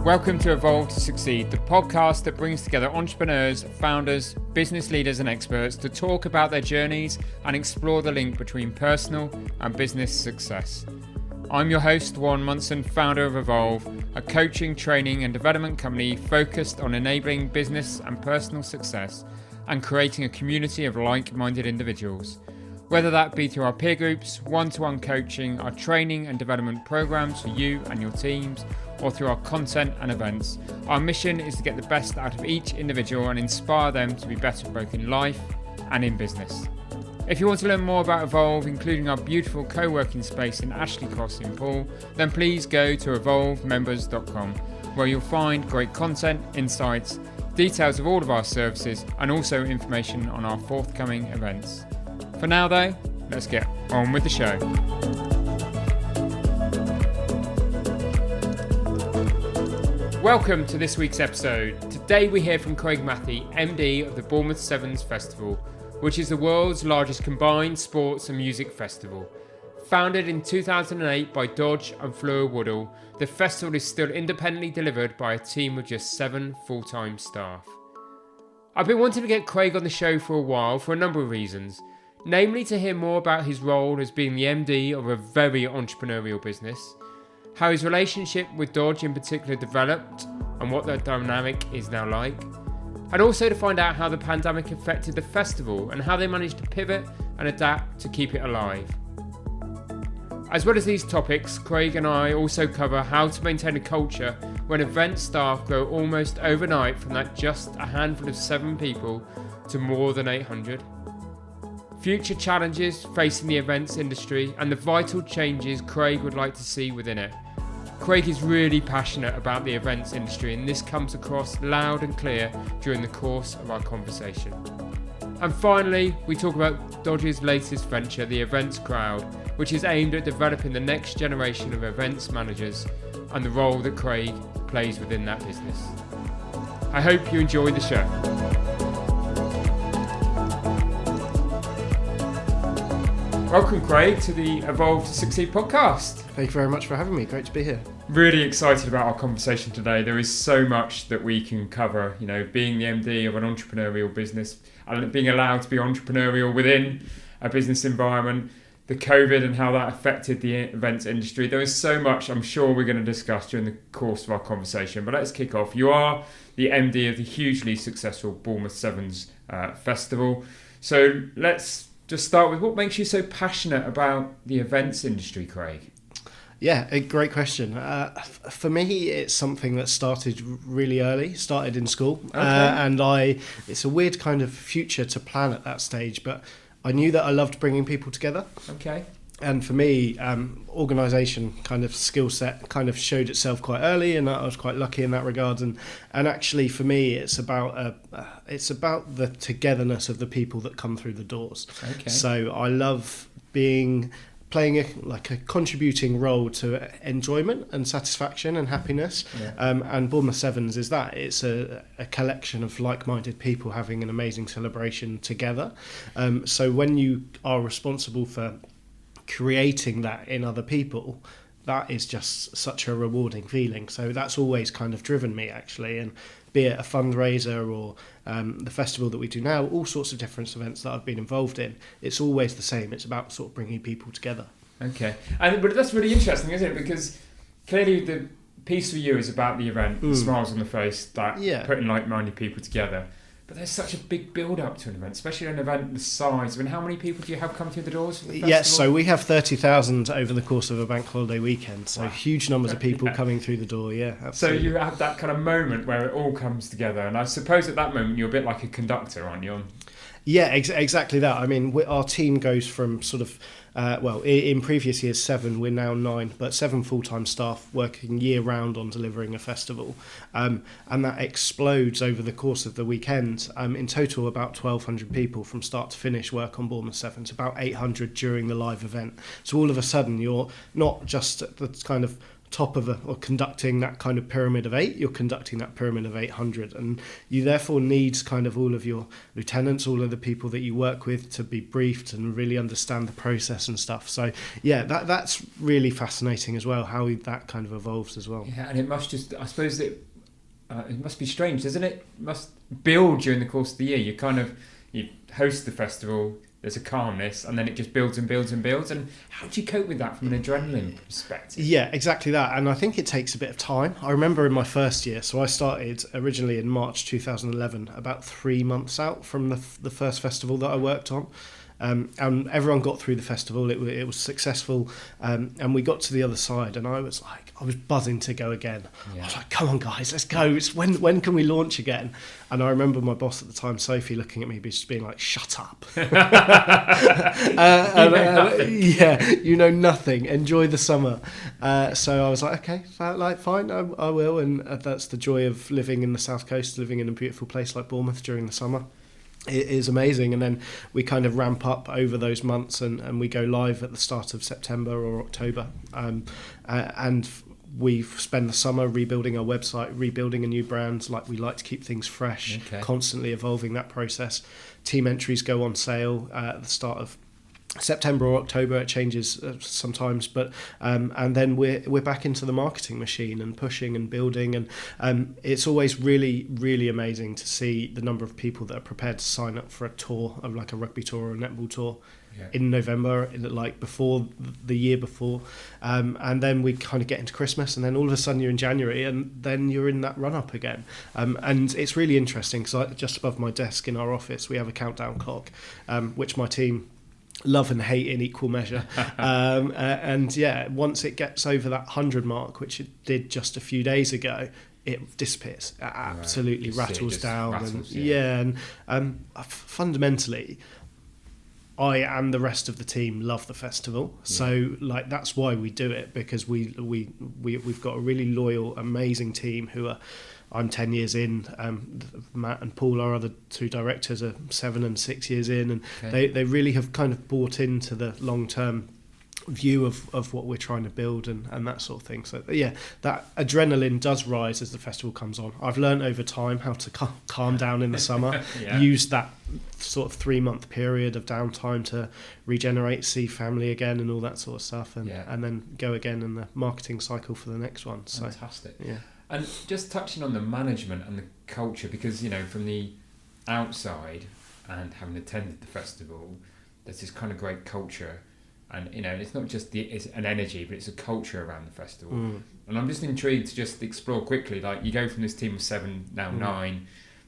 Welcome to Evolve to Succeed, the podcast that brings together entrepreneurs, founders, business leaders and experts to talk about their journeys and explore the link between personal and business success. I'm your host, Warren Munson, founder of Evolve, a coaching, training and development company focused on enabling business and personal success and creating a community of like-minded individuals. Whether that be through our peer groups, one-to-one coaching, our training and development programs for you and your teams, or through our content and events, our mission is to get the best out of each individual and inspire them to be better both in life and in business. If you want to learn more about Evolve, including our beautiful co-working space in Ashley Cross in Poole, then please go to evolvemembers.com, where you'll find great content, insights, details of all of our services, and also information on our forthcoming events. For now though, let's get on with the show. Welcome to this week's episode. Today we hear from Craig Mathie, MD of the Bournemouth Sevens Festival, which is the world's largest combined sports and music festival. Founded in 2008 by Dodge and Fleur Woodall, the festival is still independently delivered by a team of just 7 full-time staff. I've been wanting to get Craig on the show for a while for a number of reasons, namely to hear more about his role as being the MD of a very entrepreneurial business, how his relationship with Dodge in particular developed and what that dynamic is now like, and also to find out how the pandemic affected the festival and how they managed to pivot and adapt to keep it alive. As well as these topics, Craig and I also cover how to maintain a culture when event staff grow almost overnight from that just a handful of 7 people to more than 800. Future challenges facing the events industry and the vital changes Craig would like to see within it. Craig is really passionate about the events industry, and this comes across loud and clear during the course of our conversation. And finally, we talk about Dodge's latest venture, the Events Crowd, which is aimed at developing the next generation of events managers and the role that Craig plays within that business. I hope you enjoy the show. Welcome, Craig, to the Evolve to Succeed podcast. Thank you very much for having me. Great to be here. Really excited about our conversation today. There is so much that we can cover, being the MD of an entrepreneurial business and being allowed to be entrepreneurial within a business environment, the COVID and how that affected the events industry. There is so much I'm sure we're going to discuss during the course of our conversation, but let's kick off. You are the MD of the hugely successful Bournemouth Sevens Festival. So let's just start with what makes you so passionate about the events industry, Craig? Yeah, a great question. For me, it's something that started really early, started in school. Okay. It's a weird kind of future to plan at that stage, but I knew that I loved bringing people together. Okay. And for me, organisation kind of skill set kind of showed itself quite early, and I was quite lucky in that regard. And actually, for me, it's about the togetherness of the people that come through the doors. Okay. So I love playing a contributing role to enjoyment and satisfaction and happiness. Yeah. And Bournemouth Sevens is that. It's a collection of like-minded people having an amazing celebration together. So when you are responsible for creating that in other people, that is just such a rewarding feeling. So that's always kind of driven me, actually. And be it a fundraiser or the festival that we do now, all sorts of different events that I've been involved in, it's always the same. It's about sort of bringing people together. Okay. But that's really interesting, isn't it? Because clearly the piece for you is about the event, the smiles on the face, putting like-minded people together. But there's such a big build-up to an event, especially an event the size. I mean, how many people do you have come through the doors for the festival? Yes, so we have 30,000 over the course of a bank holiday weekend. So wow. Huge numbers of people coming through the door, yeah, absolutely. So you have that kind of moment where it all comes together. And I suppose at that moment you're a bit like a conductor, aren't you? Yeah, exactly that. I mean, our team goes from sort of, in previous years 7, we're now 9, but 7 full-time staff working year-round on delivering a festival. And that explodes over the course of the weekend. In total, about 1,200 people from start to finish work on Bournemouth Sevens, about 800 during the live event. So all of a sudden, you're not just at the kind of top of or conducting that kind of pyramid of 8, you're conducting that pyramid of 800, and you therefore need kind of all of your lieutenants, all of the people that you work with, to be briefed and really understand the process and stuff. So yeah, that's really fascinating as well, how that kind of evolves as well. Yeah, and it must just, I suppose that it must be strange, doesn't it? It must build during the course of the year. You host the festival, there's a calmness, and then it just builds and builds and builds. And how do you cope with that from an adrenaline perspective? Yeah, exactly that. And I think it takes a bit of time. I remember in my first year, so I started originally in March 2011, about 3 months out from the first festival that I worked on. And everyone got through the festival. It was successful, and we got to the other side, and I was buzzing to go again. Yeah. I was like, "Come on, guys, let's go! It's when can we launch again?" And I remember my boss at the time, Sophie, looking at me, just being like, "Shut up! Yeah, you know nothing. Enjoy the summer." So I was like, "Okay, fine, I will." And that's the joy of living in the South Coast, living in a beautiful place like Bournemouth during the summer. It is amazing. And then we kind of ramp up over those months, and we go live at the start of September or October, and we spend the summer rebuilding our website, rebuilding a new brand. Like, we like to keep things fresh, constantly evolving that process. Team entries go on sale at the start of September or October. It changes sometimes, but and then we're back into the marketing machine and pushing and building, and it's always really, really amazing to see the number of people that are prepared to sign up for a tour, of like a rugby tour or a netball tour, in November, like before the year before, and then we kind of get into Christmas, and then all of a sudden you're in January, and then you're in that run up again, and it's really interesting because just above my desk in our office we have a countdown clock, which my team love and hate in equal measure, and yeah, once it gets over that 100 mark, which it did just a few days ago, it disappears. It absolutely rattles down. And fundamentally, I and the rest of the team love the festival, so like that's why we do it, because we've got a really loyal, amazing team who are. I'm 10 years in. Matt and Paul, our other two directors, are 7 and 6 years in, and they really have kind of bought into the long-term view of what we're trying to build and that sort of thing. So yeah, that adrenaline does rise as the festival comes on. I've learned over time how to calm down in the summer, use that sort of 3-month period of downtime to regenerate, see family again and all that sort of stuff, and then go again in the marketing cycle for the next one. So fantastic. Yeah. And just touching on the management and the culture, because, you know, from the outside and having attended the festival, there's this kind of great culture, and, you know, it's not just it's an energy, but it's a culture around the festival. And I'm just intrigued to just explore quickly, like, you go from this team of 7, now 9,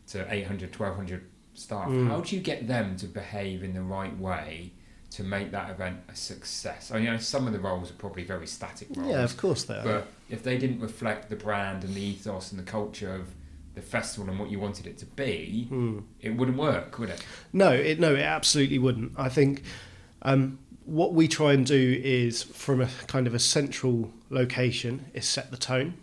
to 800, 1,200 staff. How do you get them to behave in the right way to make that event a success? I mean, some of the roles are probably very static roles. Yeah, of course they are. But if they didn't reflect the brand and the ethos and the culture of the festival and what you wanted it to be, it wouldn't work, would it? No, it absolutely wouldn't. I think what we try and do is, from a kind of a central location, is set the tone.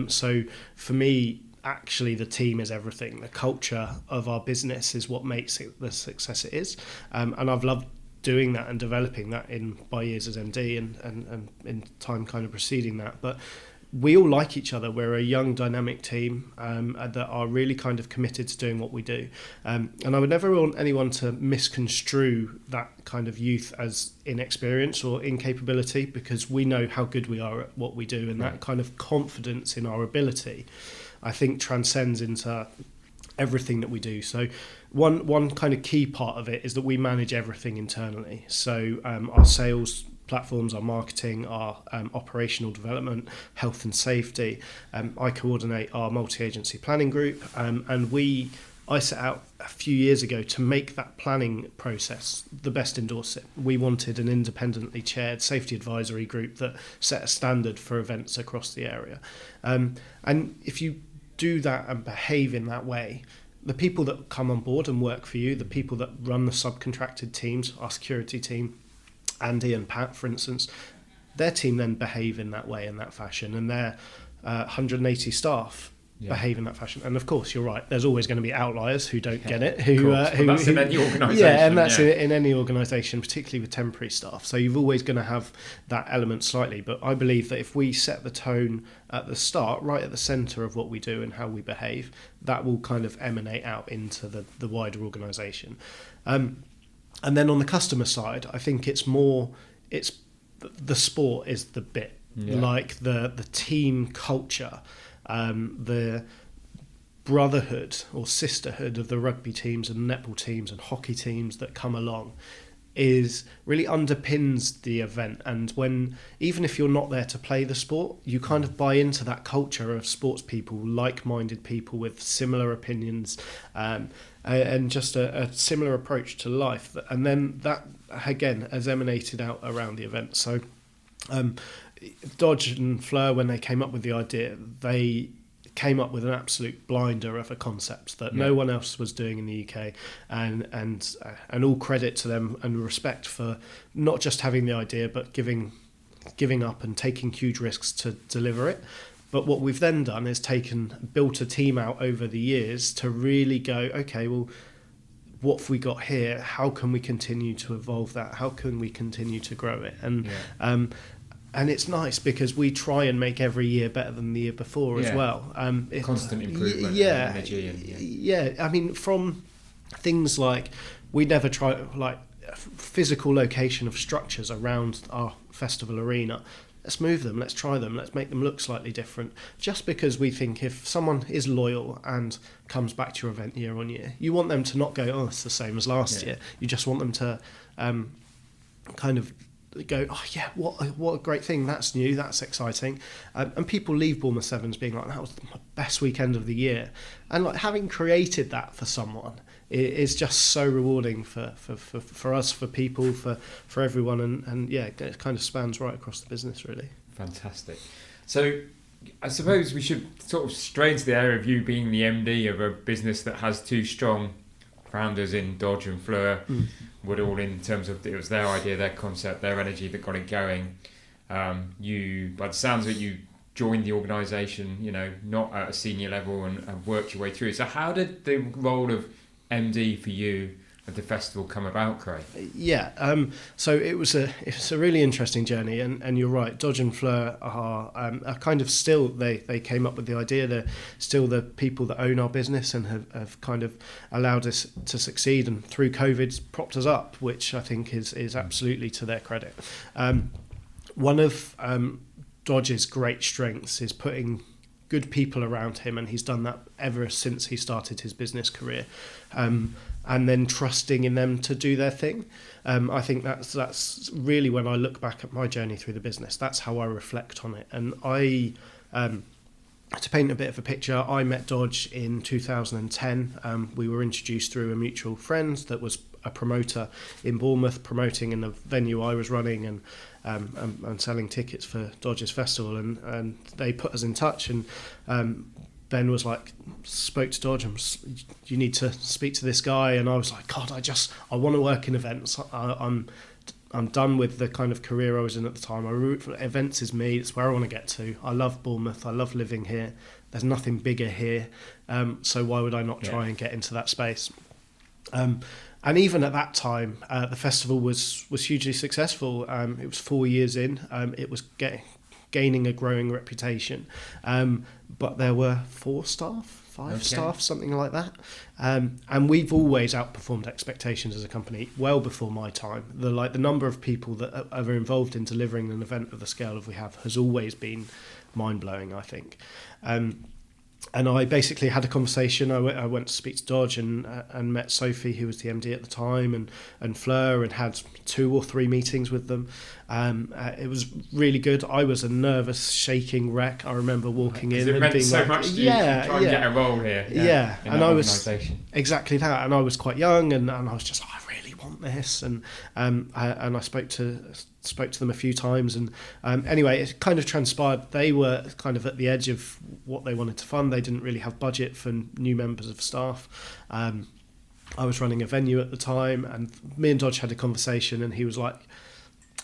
So for me, actually, the team is everything. The culture of our business is what makes it the success it is. And I've loved doing that and developing that in my years as MD and in time kind of preceding that. But we all like each other. We're a young, dynamic team that are really kind of committed to doing what we do. And I would never want anyone to misconstrue that kind of youth as inexperience or incapability, because we know how good we are at what we do, and that kind of confidence in our ability, I think, transcends into everything that we do. So one kind of key part of it is that we manage everything internally. So our sales platforms, our marketing, our operational development, health and safety. I coordinate our multi-agency planning group, and I set out a few years ago to make that planning process the best in Dorset. We wanted an independently chaired safety advisory group that set a standard for events across the area. And if you do that and behave in that way, the people that come on board and work for you, the people that run the subcontracted teams, our security team, Andy and Pat, for instance, their team then behave in that way, in that fashion, and their 180 staff behave in that fashion. And of course, you're right. There's always going to be outliers who don't get it. That's in any organisation. Yeah, and that's in any organisation, particularly with temporary staff. So you're always going to have that element slightly. But I believe that if we set the tone at the start, right at the centre of what we do and how we behave, that will kind of emanate out into the wider organisation. And then on the customer side, I think it's the sport is the bit, like the team culture. The brotherhood or sisterhood of the rugby teams and netball teams and hockey teams that come along is really underpins the event. And when, even if you're not there to play the sport, you kind of buy into that culture of sports people, like-minded people with similar opinions, and just a similar approach to life. And then that again has emanated out around the event. So Dodge and Fleur, when they came up with the idea, they came up with an absolute blinder of a concept that no one else was doing in the UK, and all credit to them and respect for not just having the idea but giving up and taking huge risks to deliver it. But what we've then done is built a team out over the years to really go, okay, well, what have we got here? How can we continue to evolve that? How can we continue to grow it? And it's nice because we try and make every year better than the year before as well. Constant improvement. Yeah, and energy and, yeah. I mean, from things like we never try like physical location of structures around our festival arena. Let's move them, let's try them, let's make them look slightly different. Just because we think if someone is loyal and comes back to your event year on year, you want them to not go, oh, it's the same as last year. You just want them to kind of go, oh yeah, what a great thing, that's new, that's exciting. And people leave Bournemouth Sevens being like, that was my best weekend of the year. And like having created that for someone is just so rewarding for us, for people, for everyone, and yeah, it kind of spans right across the business really. Fantastic. So I suppose we should sort of stray into the area of you being the MD of a business that has two strong founders in Dodge and Fleur, Woodall, in terms of it was their idea, their concept, their energy that got it going. You, by the sounds of it, you joined the organisation, not at a senior level and worked your way through. So how did the role of MD for you at the festival come about, Craig? So it's a really interesting journey, and you're right, Dodge and Fleur are kind of still, they came up with the idea, they're still the people that own our business and have kind of allowed us to succeed, and through COVID's propped us up, which I think is absolutely to their credit. One of Dodge's great strengths is putting good people around him, and he's done that ever since he started his business career, and then trusting in them to do their thing. I think that's really, when I look back at my journey through the business, that's how I reflect on it. And to paint a bit of a picture, I met Dodge in 2010. We were introduced through a mutual friend that was a promoter in Bournemouth, promoting in the venue I was running and selling tickets for Dodge's festival, and they put us in touch, and Ben was like, spoke to Dodge, you need to speak to this guy, and I was like, God, I want to work in events. I'm done with the kind of career I was in at the time. Events is me, it's where I want to get to. I love Bournemouth, I love living here. There's nothing bigger here, so why would I not try and get into that space? And even at that time, the festival was hugely successful. It was 4 years in. It was gaining a growing reputation. But there were 5 staff, something like that. And we've always outperformed expectations as a company, well before my time. The number of people that are involved in delivering an event of the scale of we have has always been mind-blowing, I think. And I basically had a conversation. I went to speak to Dodge and met Sophie, who was the MD at the time, and Fleur, and had 2 or 3 meetings with them. It was really good. I was a nervous, shaking wreck. I remember walking in and being so like, much to try and get a role here. And I was exactly that. And I was quite young, and I was just, I really want this. And I spoke to them a few times, and anyway, it kind of transpired they were kind of at the edge of what they wanted to fund. They didn't really have budget for new members of staff. I was running a venue at the time, and me and Dodge had a conversation, and he was like,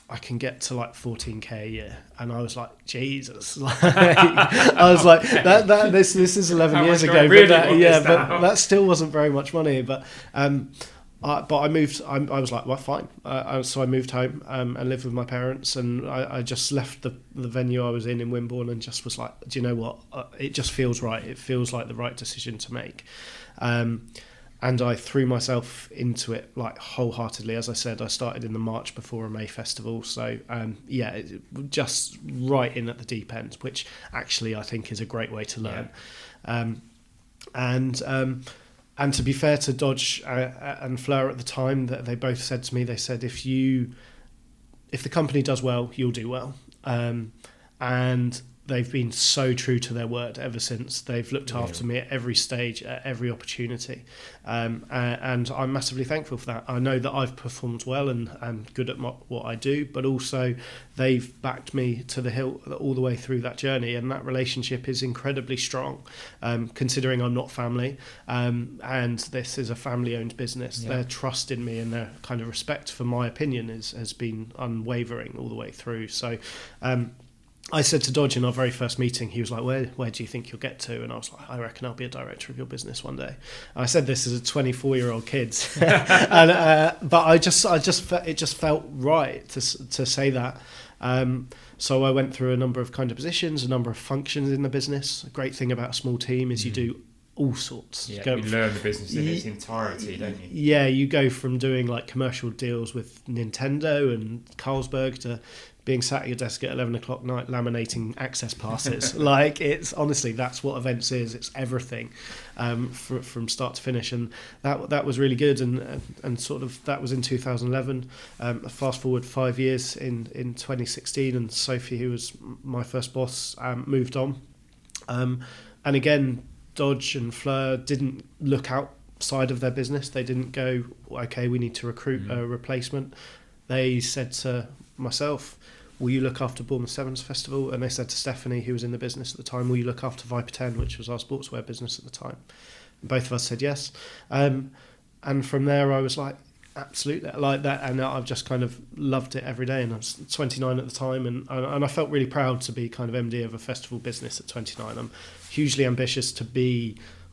I can get to like 14k a year, and I was like, Jesus, like, I was like, this is 11 years ago, but that still wasn't very much money. But I moved. I was like, well, fine. So I moved home and lived with my parents, and I just left the venue I was in Wimborne, and just was like, do you know what? It just feels right. It feels like the right decision to make. And I threw myself into it like wholeheartedly. As I said, I started in the March before a May festival. So just right in at the deep end, which actually I think is a great way to learn. Yeah. And to be fair to Dodge and Fleur at the time, that they both said to me, they said, if the company does well, you'll do well. And they've been so true to their word ever since. They've looked after me at every stage, at every opportunity. And I'm massively thankful for that. I know that I've performed well and I'm good at what I do, but also they've backed me to the hill all the way through that journey. And that relationship is incredibly strong, considering I'm not family. And this is a family-owned business. Yeah. Their trust in me and their kind of respect for my opinion has been unwavering all the way through. So, I said to Dodge in our very first meeting, he was like, where do you think you'll get to? And I was like, I reckon I'll be a director of your business one day. And I said this as a 24-year-old kid. But it just felt right to say that. So I went through a number of kind of positions, a number of functions in the business. A great thing about a small team is you do all sorts. Yeah, you learn the business in its entirety, don't you? Yeah, you go from doing like commercial deals with Nintendo and Carlsberg to being sat at your desk at 11 o'clock at night laminating access passes. Like, it's honestly, that's what events is. It's everything from start to finish. And that was really good. And sort of that was in 2011. Fast forward 5 years in 2016, and Sophie, who was my first boss, moved on. And again, Dodge and Fleur didn't look outside of their business. They didn't go, okay, we need to recruit a replacement. They said to myself, will you look after Bournemouth Sevens Festival? And they said to Stephanie, who was in the business at the time, will you look after Viper 10, which was our sportswear business at the time? And both of us said yes. And from there I was like, absolutely, like that. And I've just kind of loved it every day. And I was 29 at the time, and I felt really proud to be kind of MD of a festival business at 29. I'm hugely ambitious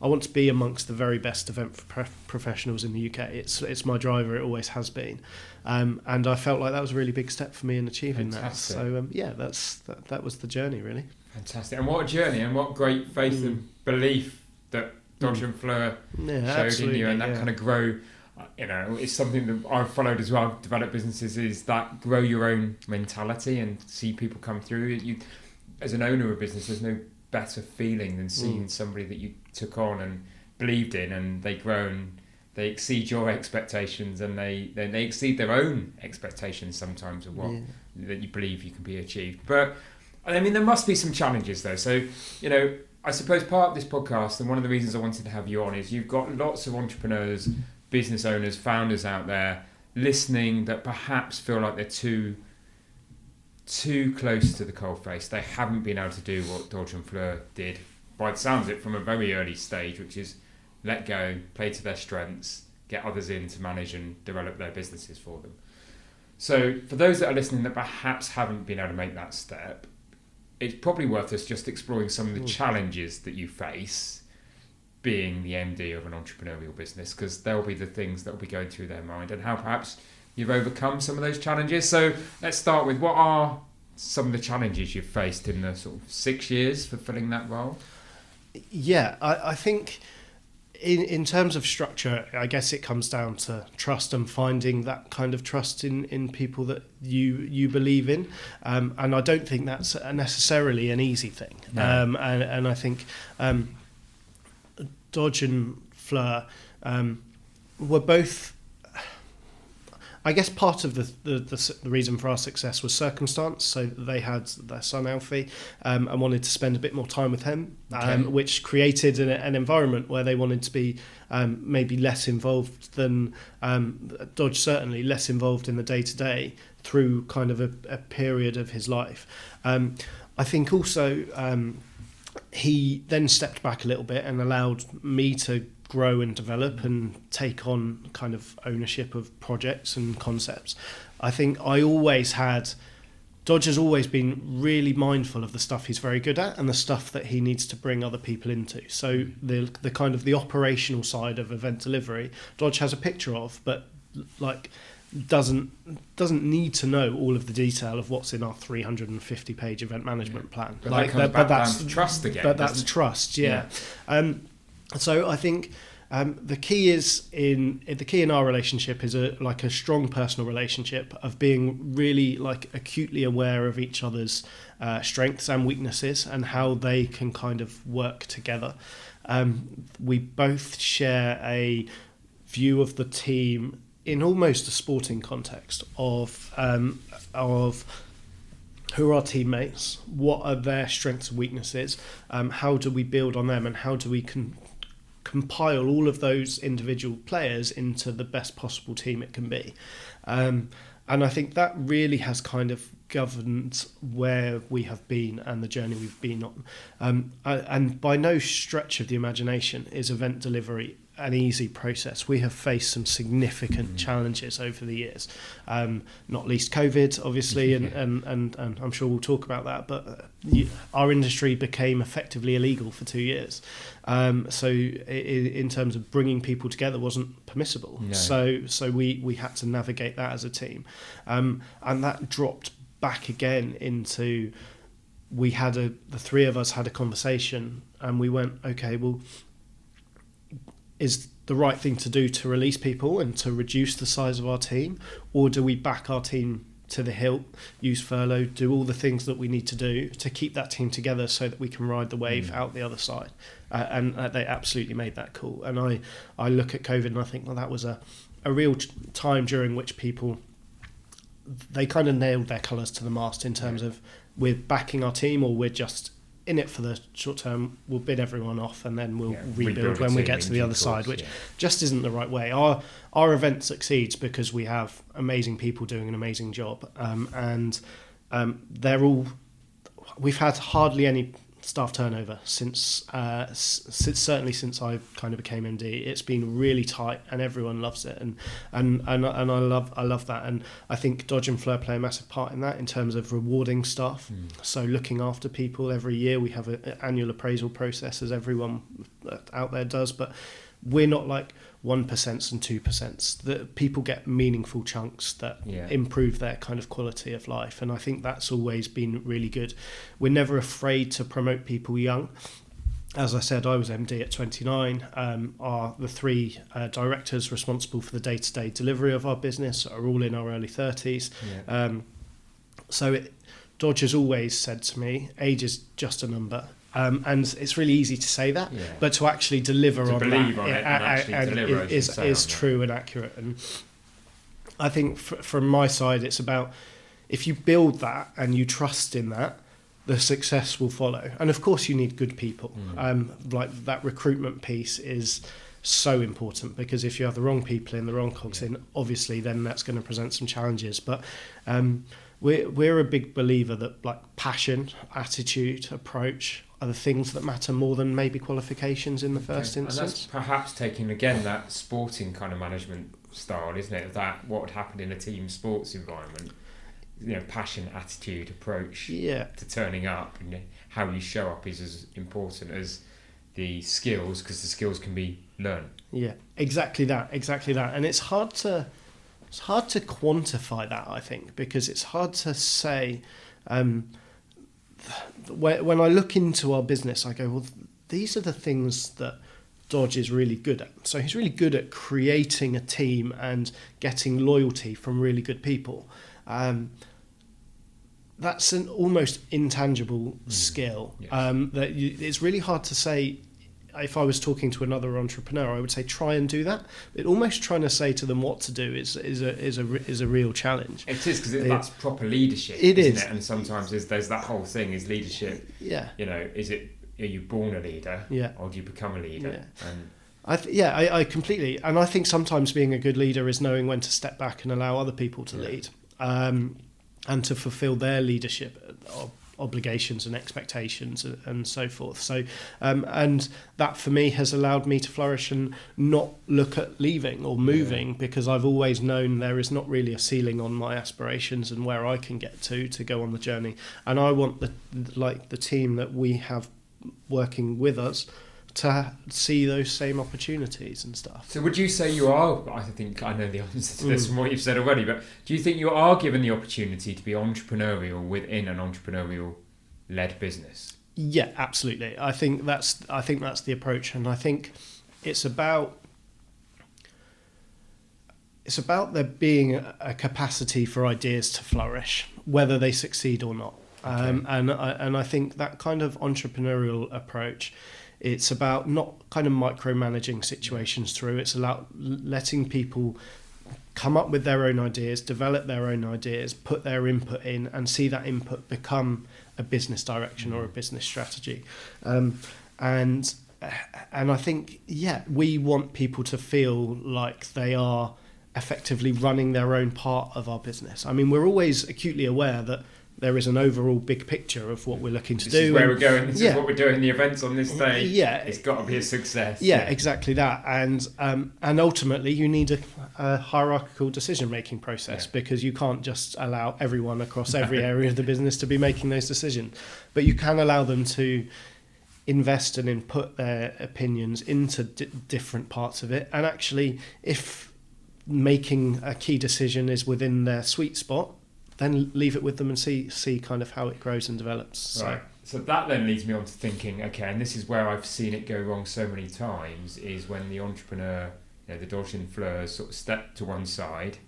I want to be amongst the very best event professionals in the UK. It's my driver. It always has been, and I felt like that was a really big step for me in achieving Fantastic. that. So that was the journey, really. Fantastic, and what a journey, and what great faith and belief that Dodge and Fleur showed in you, and that kind of grow. It's something that I've followed as well. I've developed businesses is that grow your own mentality and see people come through. You, as an owner of a business, there's no better feeling than seeing somebody that you took on and believed in, and they grow and they exceed your expectations, and they exceed their own expectations sometimes of what that you believe you can be achieved. But I mean, there must be some challenges though. So I suppose part of this podcast, and one of the reasons I wanted to have you on, is you've got lots of entrepreneurs, business owners, founders out there listening that perhaps feel like they're too close to the coalface. They haven't been able to do what Dodge and Fleur did, by the sounds of it, from a very early stage, which is let go, play to their strengths, get others in to manage and develop their businesses for them. So for those that are listening that perhaps haven't been able to make that step, it's probably worth us just exploring some of the challenges that you face being the MD of an entrepreneurial business, because they'll be the things that will be going through their mind, and how perhaps you've overcome some of those challenges. So let's start with, what are some of the challenges you've faced in the sort of 6 years fulfilling that role? Yeah, I think in terms of structure, I guess it comes down to trust and finding that kind of trust in people that you believe in. And I don't think that's necessarily an easy thing. No. And I think Dodge and Fleur were both, I guess part of the reason for our success was circumstance. So they had their son Alfie and wanted to spend a bit more time with him, which created an environment where they wanted to be maybe less involved than Dodge, certainly less involved in the day-to-day through kind of a period of his life. I think also he then stepped back a little bit and allowed me to grow and develop and take on kind of ownership of projects and concepts. I think Dodge has always been really mindful of the stuff he's very good at and the stuff that he needs to bring other people into. So the kind of the operational side of event delivery, Dodge has a picture of, but like doesn't need to know all of the detail of what's in our 350-page event management plan. But that comes back down to trust again. But that's trust, yeah. So I think the key in our relationship is a strong personal relationship of being really like acutely aware of each other's strengths and weaknesses and how they can kind of work together. We both share a view of the team in almost a sporting context of who are our teammates, what are their strengths and weaknesses, how do we build on them, and how do we compile all of those individual players into the best possible team it can be. And I think that really has kind of governed where we have been and the journey we've been on. And by no stretch of the imagination is event delivery an easy process. We have faced some significant challenges over the years, not least COVID, obviously, and I'm sure we'll talk about that, but our industry became effectively illegal for 2 years. So in terms of bringing people together wasn't permissible. No. So we had to navigate that as a team. And that dropped back again into, the three of us had a conversation and we went, okay, well, is the right thing to do to release people and to reduce the size of our team, or do we back our team to the hilt, use furlough, do all the things that we need to do to keep that team together so that we can ride the wave out the other side? And they absolutely made that call. And I look at COVID and I think, well, that was a real time during which they kind of nailed their colours to the mast in terms of we're backing our team, or we're just in it for the short term, we'll bid everyone off and then we'll rebuild when we get to the other side, which just isn't the right way. Our event succeeds because we have amazing people doing an amazing job, and we've had hardly any staff turnover since certainly since I kind of became MD. It's been really tight and everyone loves it, and I love that, and I think Dodge and Fleur play a massive part in that in terms of rewarding staff. So looking after people every year. We have an annual appraisal process, as everyone out there does, but we're not like 1% and 2%. That people get meaningful chunks that improve their kind of quality of life, and I think that's always been really good. We're never afraid to promote people young. As I said, I was MD at 29. The three directors responsible for the day-to-day delivery of our business are all in our early 30s. Dodge has always said to me, age is just a number. And it's really easy to say that, but to actually deliver on that is true and accurate. And I think from my side, it's about, if you build that and you trust in that, the success will follow. And of course, you need good people. Like that recruitment piece is so important, because if you have the wrong people in, the wrong cogs in, obviously then that's going to present some challenges. But we're a big believer that like passion, attitude, approach are the things that matter more than maybe qualifications in the first instance. And that's perhaps taking again that sporting kind of management style, isn't it? That what would happen in a team sports environment, passion, attitude, approach to turning up, and how you show up is as important as the skills, because the skills can be learned. Yeah, exactly that. And it's hard to quantify that, I think, because it's hard to say. When I look into our business, I go, well, these are the things that Dodge is really good at. So he's really good at creating a team and getting loyalty from really good people. That's an almost intangible skill. It's really hard to say. If I was talking to another entrepreneur, I would say try and do that. But almost trying to say to them what to do is a real challenge. It is, because that's proper leadership. Isn't it? And sometimes there's that whole thing is leadership. Yeah. Are you born a leader? Or do you become a leader? Yeah. I completely. And I think sometimes being a good leader is knowing when to step back and allow other people to lead, and to fulfil their leadership obligations and expectations and so forth. So and that for me has allowed me to flourish and not look at leaving or moving, because I've always known there is not really a ceiling on my aspirations and where I can get to go on the journey. And I want the team that we have working with us to see those same opportunities and stuff. So would you say you are, I think I know the answer to this from what you've said already, but do you think you are given the opportunity to be entrepreneurial within an entrepreneurial led business? Yeah, absolutely. I think that's the approach, and I think it's about there being a capacity for ideas to flourish, whether they succeed or not. Okay. And I think that kind of entrepreneurial approach, it's about not kind of micromanaging situations through. It's about letting people come up with their own ideas, develop their own ideas, put their input in, and see that input become a business direction or a business strategy. And I think, we want people to feel like they are effectively running their own part of our business. I mean, we're always acutely aware that there is an overall big picture of what we're looking to do. This is where we're going. This is what we're doing. The events on this day. Yeah, it's got to be a success. Yeah, exactly that. And ultimately, you need a hierarchical decision-making process, because you can't just allow everyone across every area of the business to be making those decisions. But you can allow them to invest and input their opinions into different parts of it. And actually, if making a key decision is within their sweet spot, then leave it with them and see kind of how it grows and develops. Right. So that then leads me on to thinking, okay, and this is where I've seen it go wrong so many times, is when the entrepreneur, the dodging fleurs, sort of step to one side,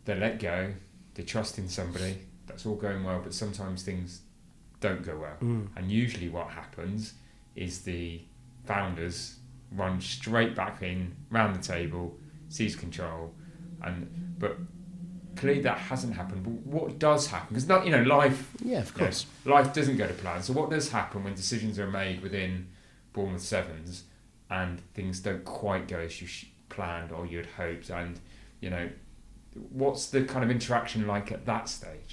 they let go, they trust in somebody, that's all going well, but sometimes things don't go well. And usually what happens is the founders run straight back in, round the table, seize control, but clearly that hasn't happened. But what does happen? Because life. Yeah, of course. Life doesn't go to plan. So what does happen when decisions are made within Bournemouth Sevens and things don't quite go as you planned or you'd hoped? And what's the kind of interaction like at that stage?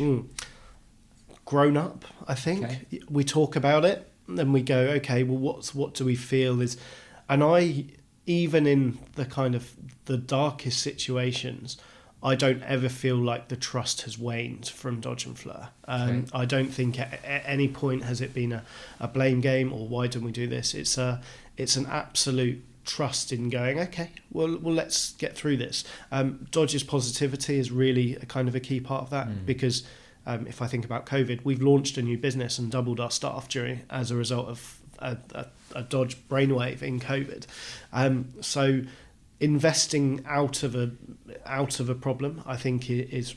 Grown up, I think. Okay. We talk about it, and we go, okay, well, what do we feel is, and even in the kind of the darkest situations, I don't ever feel like the trust has waned from Dodge and Fleur. I don't think at any point has it been a blame game or why don't we do this. It's an absolute trust in going, okay, well let's get through this. Dodge's positivity is really a kind of a key part of that, because if I think about COVID, we've launched a new business and doubled our staff as a result of a Dodge brainwave in COVID. So investing out of a problem, I think, is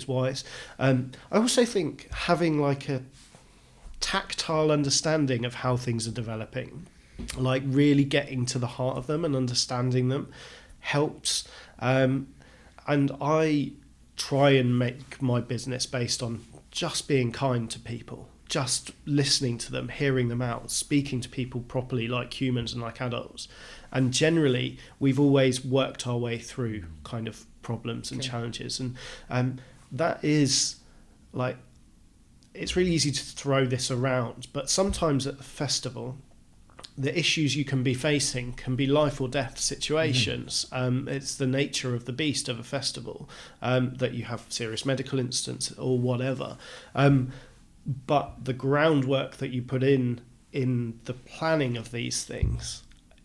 wise. I also think having like a tactile understanding of how things are developing, like really getting to the heart of them and understanding them, helps. And I try and make my business based on just being kind to people, just listening to them, hearing them out, speaking to people properly like humans and like adults. And generally, we've always worked our way through kind of problems and challenges. And that is like, it's really easy to throw this around, but sometimes at the festival, the issues you can be facing can be life or death situations. It's the nature of the beast of a festival, that you have serious medical incidents or whatever. But the groundwork that you put in the planning of these things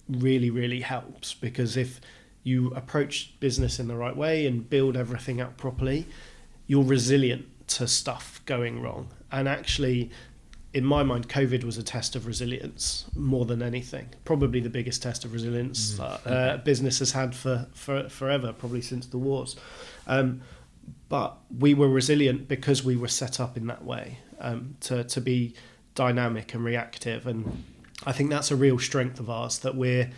really, really helps, because if you approach business in the right way and build everything out properly, you're resilient to stuff going wrong. And actually, in my mind, COVID was a test of resilience more than anything. Probably the biggest test of resilience business has had for forever, probably since the wars. But we were resilient because we were set up in that way, to be dynamic and reactive. And I think that's a real strength of ours, that we're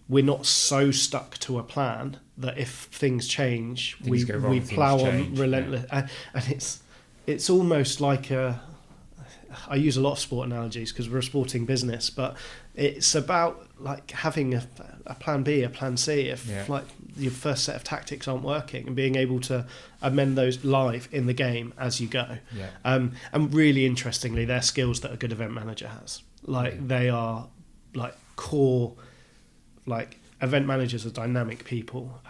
not so stuck to a plan that if things change, we plough on relentless. Yeah. And it's almost like I use a lot of sport analogies because we're a sporting business, but it's about like having a plan B, a plan C. If like your first set of tactics aren't working, and being able to amend those live in the game as you go. Yeah. And really interestingly, they're skills that a good event manager has. Like they are like core, like event managers are dynamic people.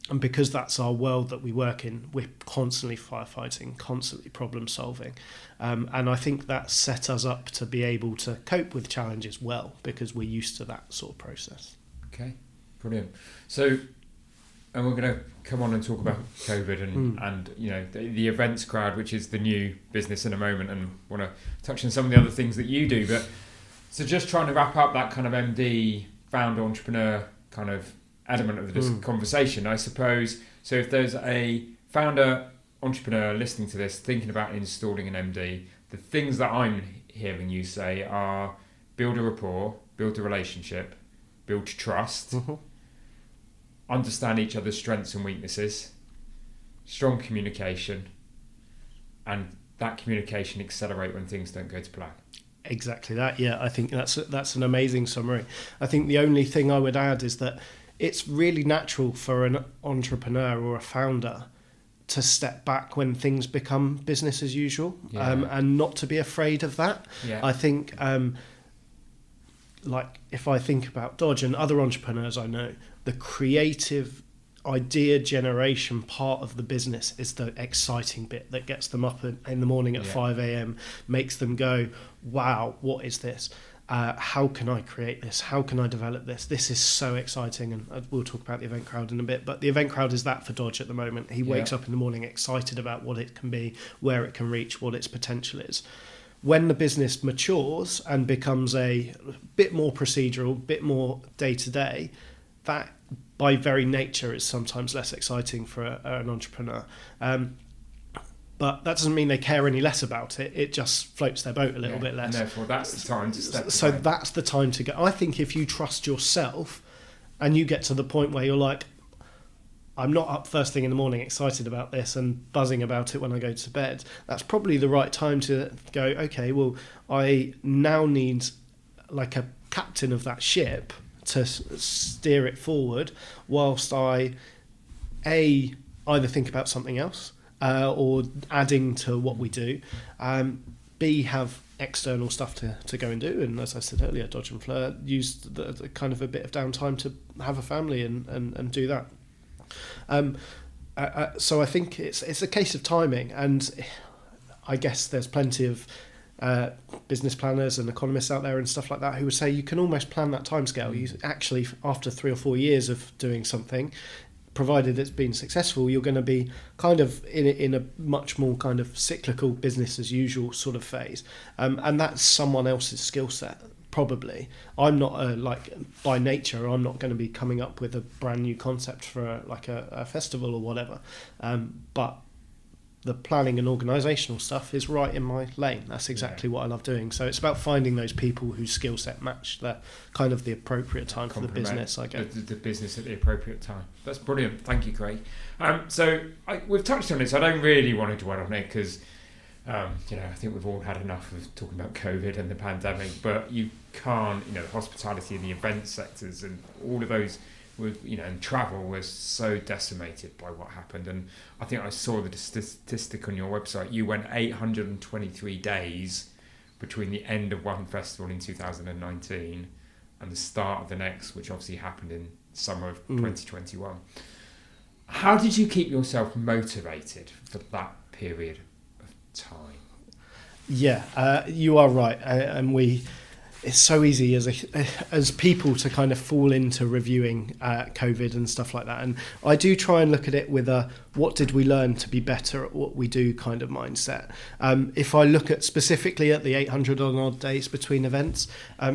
And because that's our world that we work in, we're constantly firefighting, constantly problem solving. And I think that set us up to be able to cope with challenges well, because we're used to that sort of process. Okay, brilliant. So, and we're going to come on and talk about COVID and you know, the events crowd, which is the new business in a moment, and want to touch on some of the other things that you do. But so just trying to wrap up that kind of MD, founder, entrepreneur kind of element of this conversation, I suppose. So if there's a founder, entrepreneur listening to this, thinking about installing an MD, the things that I'm hearing you say are build a rapport, build a relationship, build trust, understand each other's strengths and weaknesses, strong communication, and that communication accelerate when things don't go to plan. Exactly that. Yeah, I think that's an amazing summary. I think the only thing I would add is that it's really natural for an entrepreneur or a founder to step back when things become business as usual, and not to be afraid of that. Yeah. I think, like if I think about Dodge and other entrepreneurs I know, the creative idea generation part of the business is the exciting bit that gets them up in the morning at 5 a.m, makes them go, wow, what is this? How can I create this? How can I develop this? This is so exciting. And we'll talk about the event crowd in a bit, but the event crowd is that for Dodge at the moment. He wakes up in the morning excited about what it can be, where it can reach, what its potential is. When the business matures and becomes a bit more procedural, bit more day-to-day, that by very nature is sometimes less exciting for an entrepreneur. But that doesn't mean they care any less about it. It just floats their boat a little bit less. And therefore, that's the time to step So away. that's the time to go. I think if you trust yourself and you get to the point where you're like, I'm not up first thing in the morning excited about this and buzzing about it when I go to bed, that's probably the right time to go, okay, well, I now need like a captain of that ship to steer it forward whilst I, either think about something else, or adding to what we do, B, have external stuff to go and do, and as I said earlier, Dodge and Fleur used the kind of a bit of downtime to have a family and do that. So I think it's a case of timing, and I guess there's plenty of business planners and economists out there and stuff like that who would say you can almost plan that timescale. You actually, after 3 or 4 years of doing something, provided it's been successful, you're going to be kind of in a much more kind of cyclical business as usual sort of phase, and that's someone else's skill set probably. I'm not by nature I'm not going to be coming up with a brand new concept for a festival or whatever, but the planning and organisational stuff is right in my lane. That's exactly what I love doing. So it's about finding those people whose skill set match the kind of the appropriate time for the business, I guess. The business at the appropriate time. That's brilliant. Thank you, Craig. So we've touched on this. I don't really want to dwell on it because, I think we've all had enough of talking about COVID and the pandemic, but you can't, hospitality and the event sectors and all of those and travel was so decimated by what happened. And I think I saw the statistic on your website. You went 823 days between the end of one festival in 2019 and the start of the next, which obviously happened in summer of 2021. How did you keep yourself motivated for that period of time? Yeah, you are right. And it's so easy as people to kind of fall into reviewing COVID and stuff like that. And I do try and look at it with a what did we learn to be better at what we do kind of mindset. If I look at specifically at the 800 on odd days between events,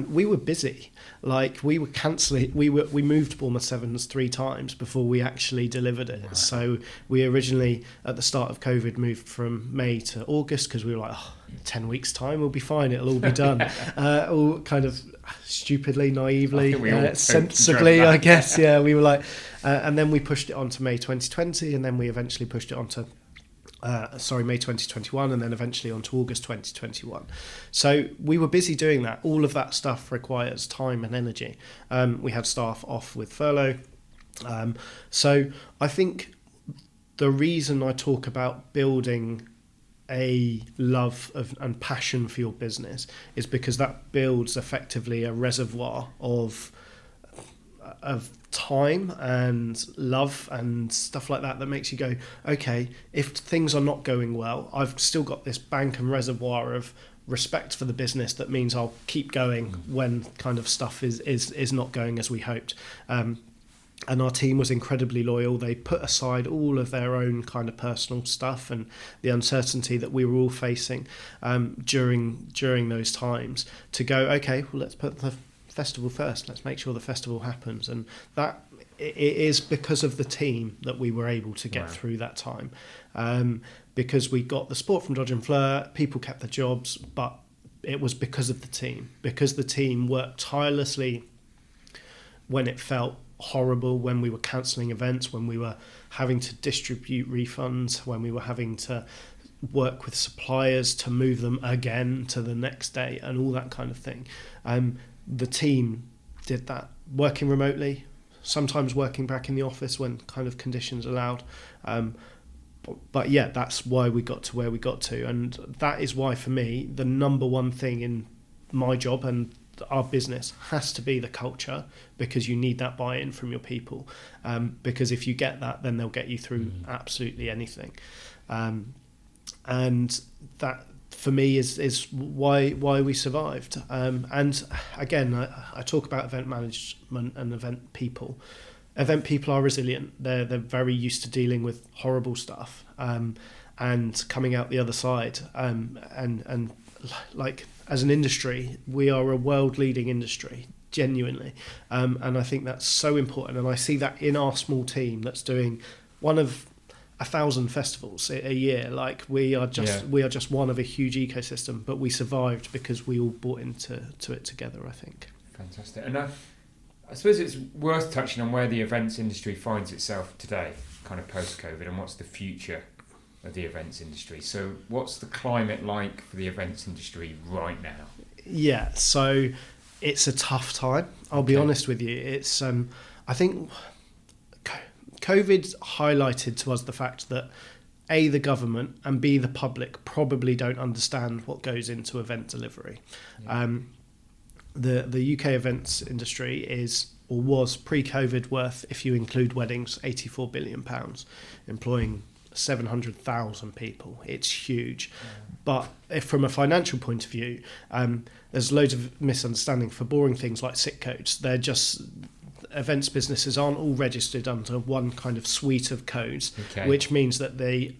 we were busy. Like we were cancelling, we moved Bournemouth Sevens 3 times before we actually delivered it. Right. So we originally at the start of COVID moved from May to August because we were like, 10 weeks time we'll be fine, it'll all be done. All kind of stupidly, naively, sensibly, I guess. Yeah, we were like, and then we pushed it on to May 2020, and then we eventually pushed it on to May 2021, and then eventually on to August 2021. So we were busy doing that. All of that stuff requires time and energy. We had staff off with furlough. So I think the reason I talk about building a love and passion for your business is because that builds effectively a reservoir of time and love and stuff like that makes you go, okay, if things are not going well, I've still got this bank and reservoir of respect for the business that means I'll keep going when kind of stuff is not going as we hoped. And our team was incredibly loyal. They put aside all of their own kind of personal stuff and the uncertainty that we were all facing during those times to go, okay, well, let's put the festival first. Let's make sure the festival happens. And that it is because of the team that we were able to get through that time. Because we got the support from Dodge and Fleur, people kept their jobs, but it was because of the team. Because the team worked tirelessly when it felt horrible, when we were cancelling events, when we were having to distribute refunds, when we were having to work with suppliers to move them again to the next day and all that kind of thing. The team did that, working remotely, sometimes working back in the office when kind of conditions allowed. But yeah, that's why we got to where we got to. And that is why, for me, the number one thing in my job and our business has to be the culture, because you need that buy-in from your people. Because if you get that, then they'll get you through absolutely anything. And that, for me, is why we survived. And again, I talk about event management and event people. Event people are resilient. They're very used to dealing with horrible stuff and coming out the other side. And like, as an industry, we are a world-leading industry, genuinely. And I think that's so important. And I see that in our small team that's doing one of 1,000 festivals a year. Like, we are just one of a huge ecosystem, but we survived because we all bought into it together, I think. Fantastic. And I suppose it's worth touching on where the events industry finds itself today, kind of post-COVID, and what's the future of the events industry. So what's the climate like for the events industry right now? Yeah, so it's a tough time. I'll be honest with you. It's I think COVID highlighted to us the fact that A, the government, and B, the public probably don't understand what goes into event delivery. Yeah. The UK events industry is, or was pre-COVID, worth, if you include weddings, £84 billion, employing 700,000 people. It's huge. Yeah. But if from a financial point of view, there's loads of misunderstanding for boring things like sick codes. They're just, events businesses aren't all registered under one kind of suite of codes, which means that they,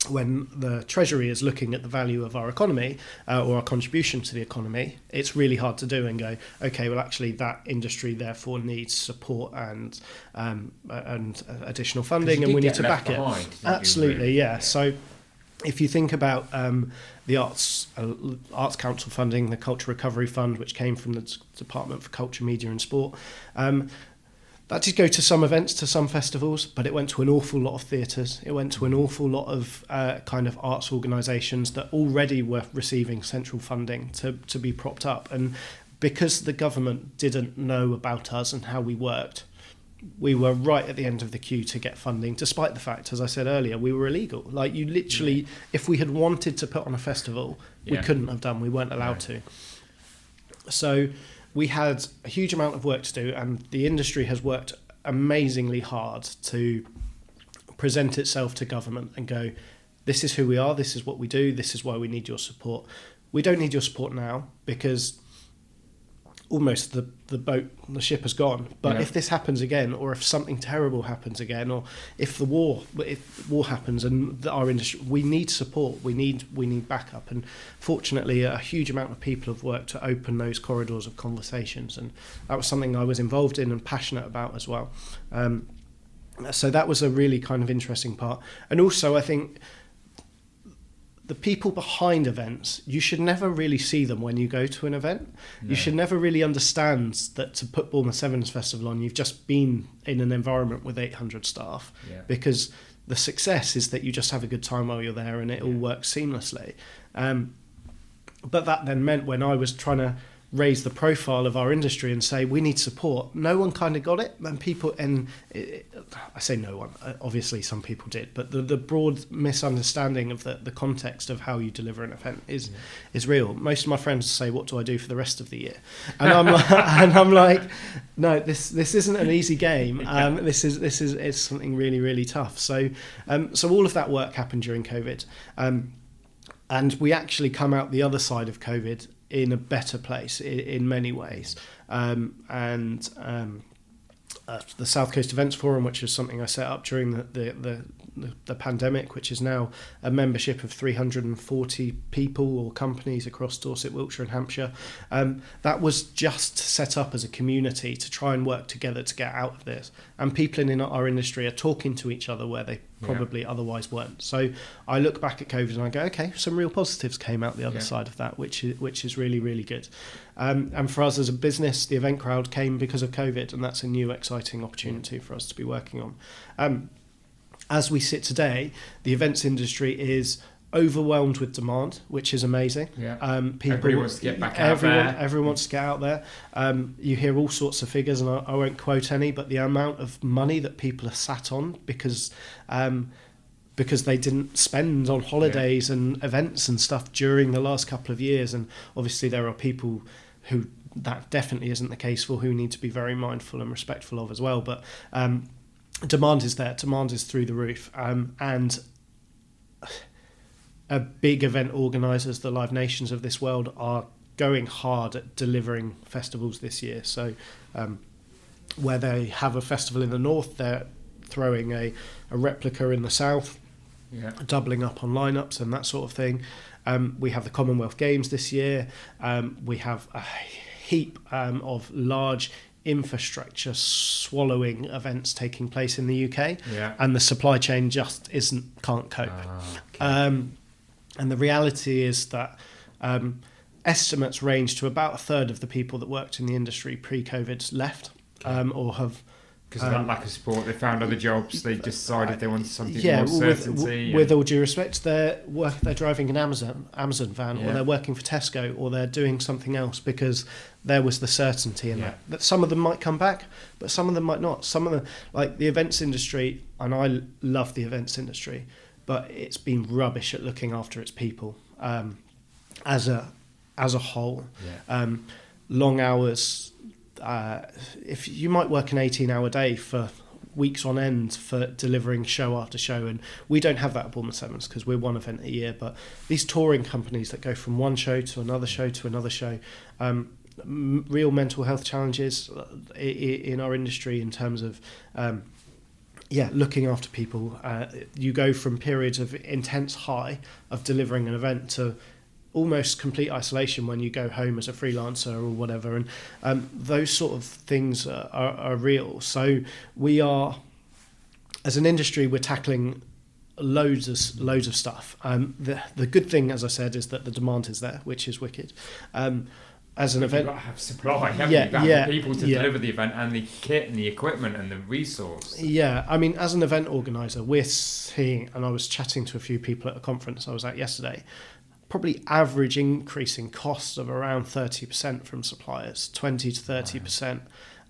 when the Treasury is looking at the value of our economy or our contribution to the economy, it's really hard to do and go, okay, well, actually that industry therefore needs support and additional funding, and we need to back it. Absolutely, yeah. So if you think about the Arts Council funding, the Culture Recovery Fund, which came from the Department for Culture, Media and Sport, that did go to some events, to some festivals, but it went to an awful lot of theatres. It went to an awful lot of kind of arts organisations that already were receiving central funding to be propped up. And because the government didn't know about us and how we worked, we were right at the end of the queue to get funding, despite the fact, as I said earlier, we were illegal. Like, you literally, if we had wanted to put on a festival, we couldn't have done. We weren't allowed to. So we had a huge amount of work to do, and the industry has worked amazingly hard to present itself to government and go, this is who we are, this is what we do, this is why we need your support. We don't need your support now because almost the ship has gone. But if this happens again, or if something terrible happens again, or if war happens and our industry, we need support, we need backup. And fortunately, a huge amount of people have worked to open those corridors of conversations, and that was something I was involved in and passionate about as well. So that was a really kind of interesting part. And also, I think the people behind events, you should never really see them when you go to an event. No. You should never really understand that to put Bournemouth Sevens Festival on, you've just been in an environment with 800 staff, because the success is that you just have a good time while you're there and it all works seamlessly. But that then meant when I was trying to raise the profile of our industry and say we need support, no one kind of got it. And people, I say no one, obviously some people did, but the broad misunderstanding of the context of how you deliver an event is real. Most of my friends say, what do I do for the rest of the year? And I'm like, no, this isn't an easy game. This is something really, really tough. So all of that work happened during COVID. And we actually come out the other side of COVID in a better place in many ways. The South Coast Events Forum, which is something I set up during the pandemic, which is now a membership of 340 people or companies across Dorset, Wiltshire and Hampshire. That was just set up as a community to try and work together to get out of this. And people in our industry are talking to each other where they probably otherwise weren't. So I look back at COVID and I go, okay, some real positives came out the other side of that, which is really, really good. And for us as a business, the event crowd came because of COVID, and that's a new exciting opportunity for us to be working on. As we sit today, the events industry is overwhelmed with demand, which is amazing. Everybody wants to get back out there. Everyone wants to get out there. You hear all sorts of figures, and I won't quote any, but the amount of money that people are sat on because they didn't spend on holidays and events and stuff during the last couple of years. And obviously there are people who that definitely isn't the case for, who need to be very mindful and respectful of as well. But demand is there. Demand is through the roof. And big event organisers, the Live Nations of this world, are going hard at delivering festivals this year. So where they have a festival in the north, they're throwing a replica in the south, doubling up on lineups and that sort of thing. We have the Commonwealth Games this year. We have a heap of large infrastructure swallowing events taking place in the UK, and the supply chain just can't cope. And the reality is that estimates range to about a third of the people that worked in the industry pre-COVID left, or have. Because of that lack of support, they found other jobs. They decided they wanted something more certainty. With all due respect, they're driving an Amazon van, or they're working for Tesco, or they're doing something else because there was the certainty in that some of them might come back, but some of them might not. Some of them, like the events industry, and I love the events industry, but it's been rubbish at looking after its people as a whole. Long hours. If you might work an 18-hour day for weeks on end for delivering show after show, and we don't have that at Bournemouth Sevens because we're one event a year, but these touring companies that go from one show to another show to another show, real mental health challenges in our industry in terms of looking after people. You go from periods of intense high of delivering an event to almost complete isolation when you go home as a freelancer or whatever, and those sort of things are real. So we are, as an industry, we're tackling loads of stuff. The good thing, as I said, is that the demand is there, which is wicked. As an event, you've got to have supply, haven't you? You've got to have the people to deliver the event, and the kit and the equipment and the resource. I mean, as an event organizer, we're seeing, and I was chatting to a few people at a conference I was at yesterday, probably average increase in costs of around 30% from suppliers, 20 to 30%.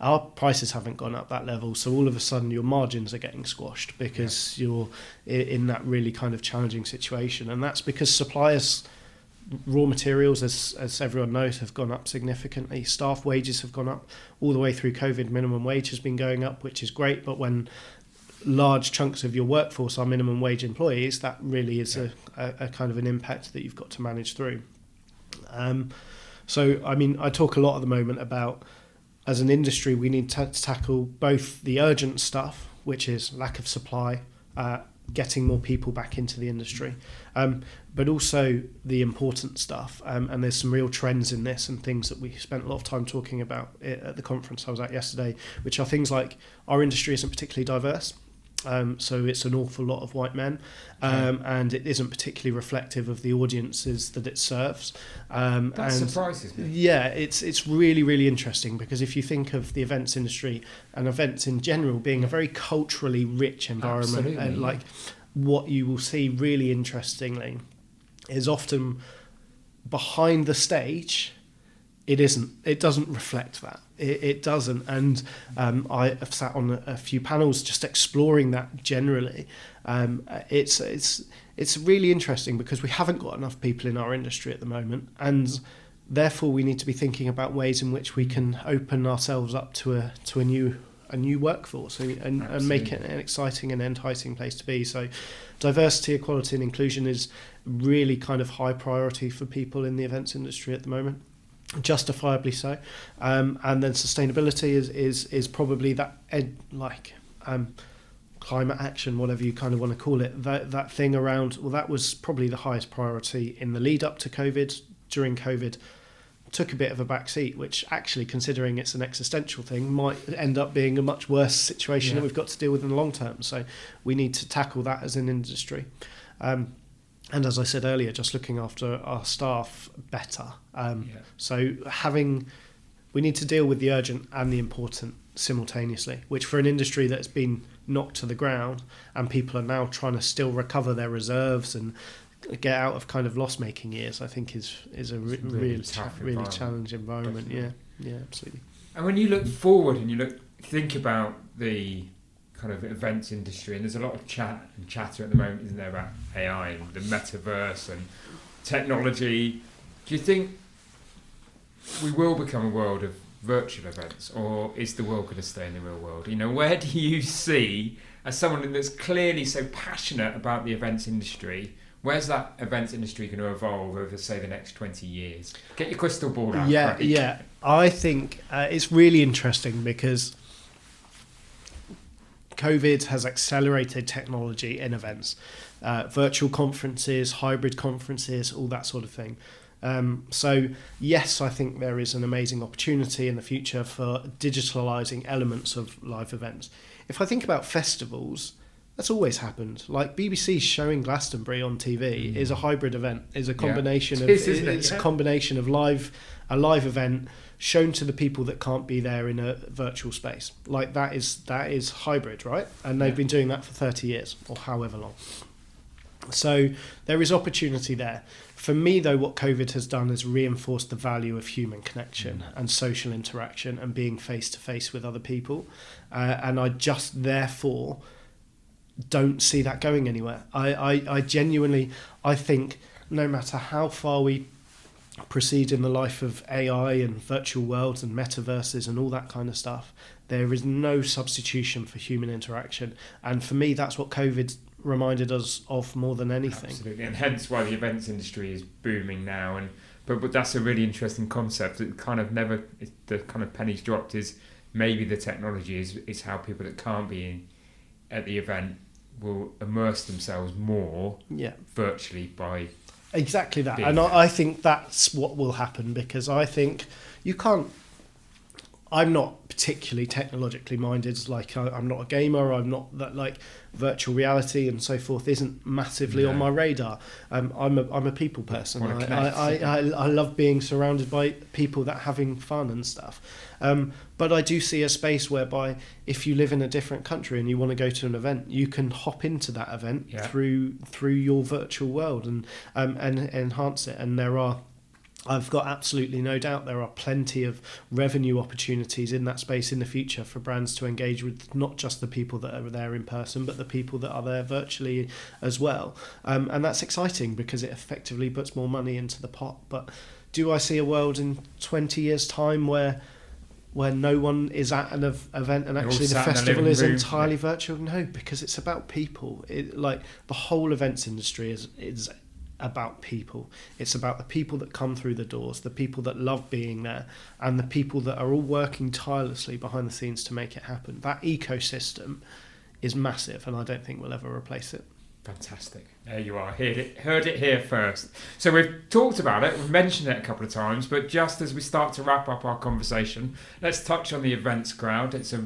Our prices haven't gone up that level, so all of a sudden your margins are getting squashed because you're in that really kind of challenging situation. And that's because suppliers' raw materials, as everyone knows, have gone up significantly. Staff wages have gone up all the way through COVID. Minimum wage has been going up, which is great, but when large chunks of your workforce are minimum wage employees, that really is a kind of an impact that you've got to manage through. So, I mean, I talk a lot at the moment about, as an industry, we need to tackle both the urgent stuff, which is lack of supply, getting more people back into the industry, but also the important stuff. And there's some real trends in this and things that we spent a lot of time talking about at the conference I was at yesterday, which are things like our industry isn't particularly diverse. So it's an awful lot of white men, and it isn't particularly reflective of the audiences that it serves. That surprises me. Yeah, it's really, really interesting, because if you think of the events industry and events in general being a very culturally rich environment, and like what you will see really interestingly is often behind the stage It isn't. It doesn't reflect that. It doesn't. And I have sat on a few panels just exploring that generally. It's really interesting because we haven't got enough people in our industry at the moment, and therefore we need to be thinking about ways in which we can open ourselves up to a new workforce and make it an exciting and enticing place to be. So diversity, equality and inclusion is really kind of high priority for people in the events industry at the moment, justifiably so. And then sustainability is probably that climate action, whatever you kind of want to call it, that thing around, well, that was probably the highest priority in the lead up to COVID. During COVID, took a bit of a back seat, which actually, considering it's an existential thing, might end up being a much worse situation that we've got to deal with in the long term. So we need to tackle that as an industry. And as I said earlier, just looking after our staff better. So we need to deal with the urgent and the important simultaneously, which for an industry that's been knocked to the ground and people are now trying to still recover their reserves and get out of kind of loss-making years, I think is a really challenging environment. Yeah, absolutely. And when you look forward and you think about the kind of events industry, and there's a lot of chat and chatter at the moment, isn't there, about AI and the metaverse and technology. Do you think we will become a world of virtual events, or is the world going to stay in the real world? You know, where do you see, as someone that's clearly so passionate about the events industry, where's that events industry going to evolve over, say, the next 20 years? Get your crystal ball out. Yeah. I think it's really interesting because COVID has accelerated technology in events, virtual conferences, hybrid conferences, all that sort of thing. So yes, I think there is an amazing opportunity in the future for digitalising elements of live events. If I think about festivals, that's always happened. Like BBC showing Glastonbury on TV is a hybrid event, is a combination a combination of a live event shown to the people that can't be there in a virtual space. Like that is hybrid, right? And they've been doing that for 30 years or however long. So there is opportunity there. For me, though, what COVID has done is reinforced the value of human connection and social interaction and being face-to-face with other people. And I just, therefore, don't see that going anywhere. I genuinely, I think no matter how far we proceed in the life of AI and virtual worlds and metaverses and all that kind of stuff, there is no substitution for human interaction. And for me, that's what COVID reminded us of more than anything. Absolutely, and hence why the events industry is booming now. And but that's a really interesting concept. It kind of never, the kind of pennies dropped is maybe the technology is how people that can't be at the event will immerse themselves more virtually by exactly that. And I think that's what will happen, because I think you can't, I'm not particularly technologically minded. Like I'm not a gamer. I'm not that, like, virtual reality and so forth isn't massively on my radar. I'm a people person. I love being surrounded by people that are having fun and stuff. But I do see a space whereby if you live in a different country and you want to go to an event, you can hop into that event through your virtual world and enhance it. And I've got absolutely no doubt there are plenty of revenue opportunities in that space in the future for brands to engage with not just the people that are there in person, but the people that are there virtually as well. And that's exciting because it effectively puts more money into the pot. But do I see a world in 20 years' time where no one is at an event and actually the festival is entirely virtual? No, because it's about people. Like the whole events industry is about people. It's about the people that come through the doors, the people that love being there, and the people that are all working tirelessly behind the scenes to make it happen. That ecosystem is massive, and I don't think we'll ever replace it. Fantastic. There you are. Heard it here first. So we've talked about it, we've mentioned it a couple of times, but just as we start to wrap up our conversation, let's touch on the Events Crowd. It's a